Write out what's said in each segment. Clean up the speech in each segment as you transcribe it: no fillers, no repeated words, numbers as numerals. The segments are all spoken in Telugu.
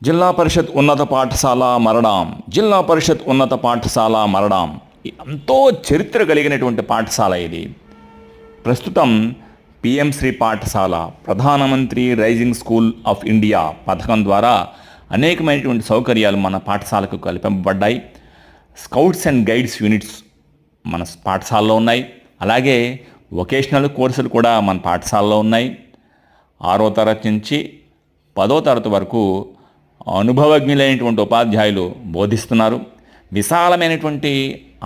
జిల్లా పరిషత్ ఉన్నత పాఠశాల మరడాం. జిల్లా పరిషత్ ఉన్నత పాఠశాల మరడాం ఎంతో చరిత్ర కలిగినటువంటి పాఠశాల ఇది. ప్రస్తుతం పిఎం శ్రీ పాఠశాల, ప్రధానమంత్రి రైజింగ్ స్కూల్ ఆఫ్ ఇండియా పథకం ద్వారా అనేకమైనటువంటి సౌకర్యాలు మన పాఠశాలకు కల్పింపబడ్డాయి. స్కౌట్స్ అండ్ గైడ్స్ యూనిట్స్ మన పాఠశాలలో ఉన్నాయి. అలాగే వొకేషనల్ కోర్సులు కూడా మన పాఠశాలలో ఉన్నాయి. 6వ తరగతి నుంచి 10వ తరగతి వరకు అనుభవజ్ఞులైనటువంటి ఉపాధ్యాయులు బోధిస్తున్నారు. విశాలమైనటువంటి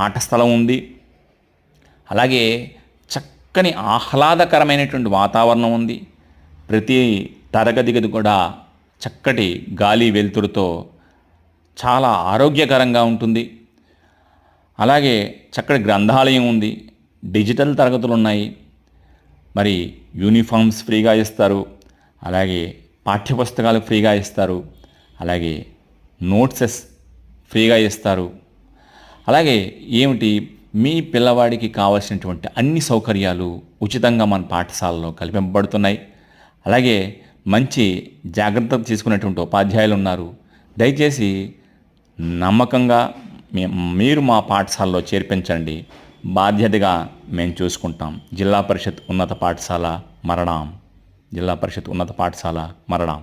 ఆట స్థలం ఉంది. అలాగే చక్కని ఆహ్లాదకరమైనటువంటి వాతావరణం ఉంది. ప్రతి తరగతి గది కూడా చక్కటి గాలి వెలుతురుతో చాలా ఆరోగ్యకరంగా ఉంటుంది. అలాగే చక్కటి గ్రంథాలయం ఉంది. డిజిటల్ తరగతులు ఉన్నాయి. మరి యూనిఫామ్స్ ఫ్రీగా ఇస్తారు. అలాగే పాఠ్యపుస్తకాలు ఫ్రీగా ఇస్తారు. అలాగే నోట్సెస్ ఫ్రీగా ఇస్తారు. అలాగే మీ పిల్లవాడికి కావాల్సినటువంటి అన్ని సౌకర్యాలు ఉచితంగా మన పాఠశాలలో కల్పింపబడుతున్నాయి. అలాగే మంచి జాగ్రత్తలు తీసుకునేటువంటి ఉపాధ్యాయులు ఉన్నారు. దయచేసి నమ్మకంగా మీరు మా పాఠశాలలో చేర్పించండి. బాధ్యతగా మేము చూసుకుంటాం. జిల్లా పరిషత్ ఉన్నత పాఠశాల మరడాం. జిల్లా పరిషత్ ఉన్నత పాఠశాల మరడాం.